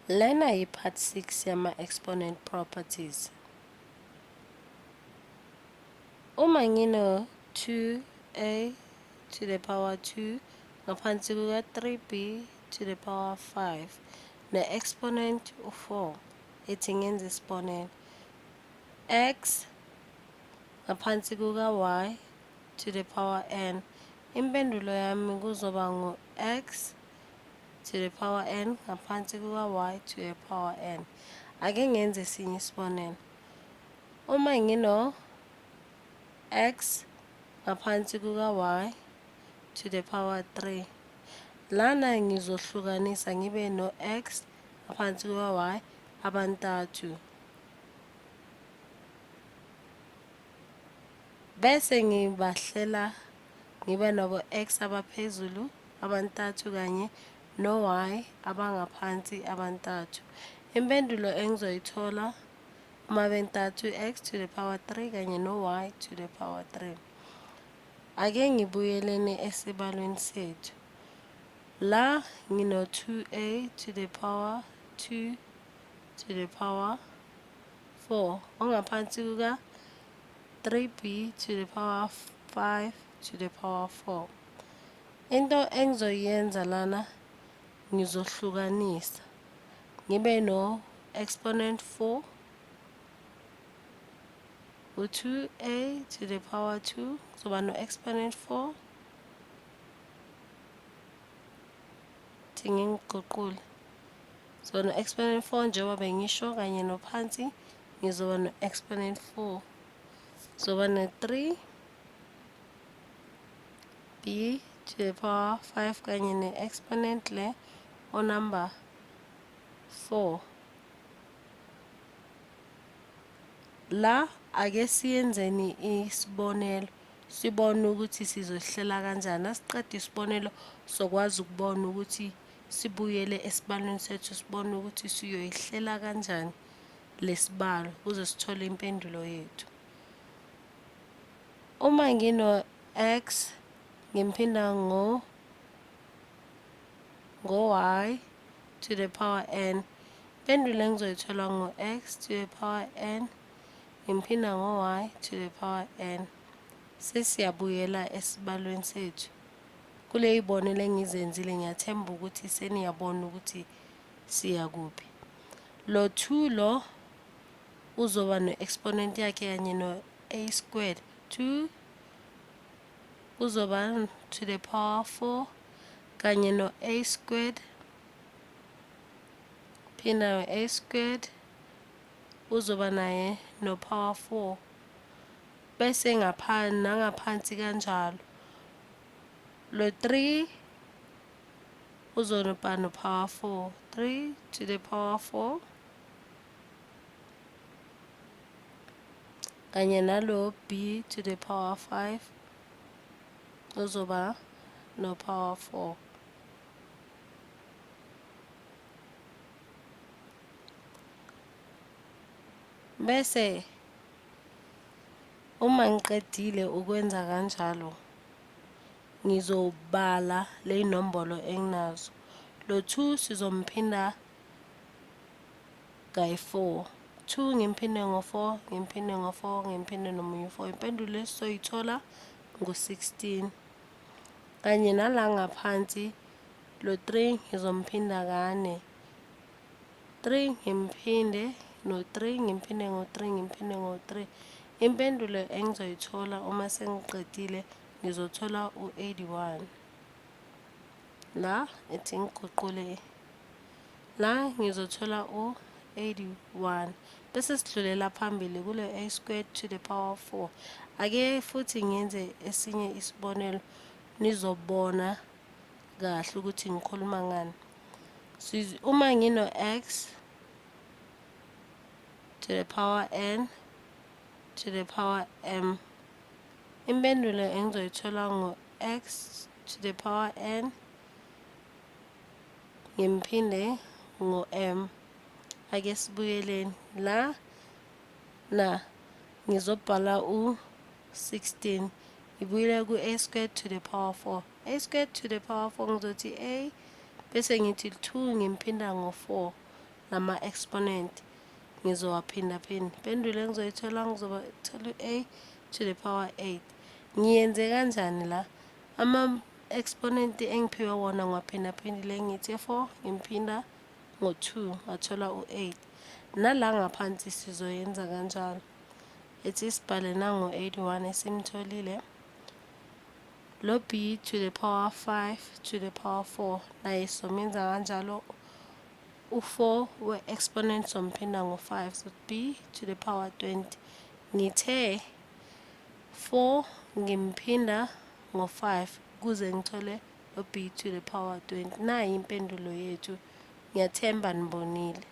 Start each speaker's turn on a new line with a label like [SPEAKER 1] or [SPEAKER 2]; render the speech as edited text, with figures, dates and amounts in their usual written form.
[SPEAKER 1] Lena part 6 yama exponent properties. Uma ngino 2a to the power 2 ngaphansi kuka 3b to the power 5 ne-exponent 4 ethi ngenze exponent x ngaphansi kuka y to the power n, impendulo yami kuzoba ngu x to the power n ngaphansi kuka y to the power n. Ake ngenze esinye isibonelo. Uma ngino x ngaphansi kuka y to the power 3, lana ngizohlukanisa ngibe no x ngaphansi kuka y abantathu, bese ngibahlela ngibe nabo x abaphezulu abantathu kanye no y abangaphansi abantathu. Impendulo engizoyithola uma bentathu x to the power 3 kanye no y to the power 3. Ake ngibuyeleni esibalweni sethu. La ngino 2a to the power 2 to the power 4 ongaphansi kuka 3b to the power 5 to the power 4. Into engizoyenza lana ngizohlukanisa ngibe no exponent 4 u-2a to the power 2 kuzoba no exponent 4 ngingiguqule, so no exponent 4 njengoba bengisho kanye nophansi ngizoba no exponent 4, zoba no 3b to the power 5 kanye ne-exponent le o number 4. La ake siyenzeni isibonelo sibone ukuthi sizohlela kanjani. Asiqede isibonelo sokwazi ukubona ukuthi sibuyele esibalweni sethu sibone ukuthi siyoyihlela kanjani lesibalo ukuze sithole impendulo yethu. Uma ngino x ngimphinda ngo y to the power n, impendulo engizoyithola ngo x to the power n ngimphinda ngo y to the power n. Sesiyabuyela esibalweni sethu. Kule ibonelo engizenzile ngiyathemba ukuthi seniyabona ukuthi siya kuphi. Lo 2 lo uzoba no-exponent yakhe kanye no-a squared. 2 uzoba to the power 4 kanye no-a squared phinda no-a squared uzoba naye no power 4, bese nangaphansi kanjalo lo 3 uzoba no power 4, 3 to the power 4 kanye nalo b to the power 5 uzoba no power 4. Bese uma ngiqedile ukwenza kanjalo ngizobala le inombolo enginazo. Lo 2 sizomphinda kayi 4, 2 ngimphinde ngo4 ngimphinde ngo4 ngimphinde nomunye 4, impendulo esizoyithola ngu-16. Kanye nala ngaphansi lo 3 ngizomphinda kane, 3 ngimphinde no3 ngimphinde ngo3 ngimphinde ngo3, impendulo engizoyithola uma sengiqedile ngizothola u81. La ethi ngiguqule la ngizothola u81, bese sidlulela phambili kule a squared to the power 4. Ake futhi ngenze esinye isibonelo nizobona kahle ukuthi ngikhuluma ngani. Uma ngino x to the power n to the power m, impendulo engizoyithola ngo x to the power n ngimphinde ngo m. Ake sibuyeleni la na ngizobhala u16 ngibuyele ku-a squared to the power 4, a squared to the power 4 ngizothi a bese ngithi 2 ngimphinda ngo4 lama-exponent ngizowaphinda-phinda. Impendulo engizoyithola ngizothola u-a to the power 8. Ngiyenze kanjani la? Ama-exponent engiphiwe wona ngiwaphinda-phindile ngithi 4 ngimphinda ngo-2 ngathola u-8. Nala ngaphansi sizoyenza kanjalo. Ethi sibhale nango-81 esimtholile. Lo b to the power 5 to the power 4 naye somenza kanjalo. U-4 we-exponent somphinda ngo-5 so b to the power 20. Ngithe 4 ngimphinda ngo-5 kuze ngithole lo b to the power 20. Nayi impendulo yethu. Ngiyathemba nibonile.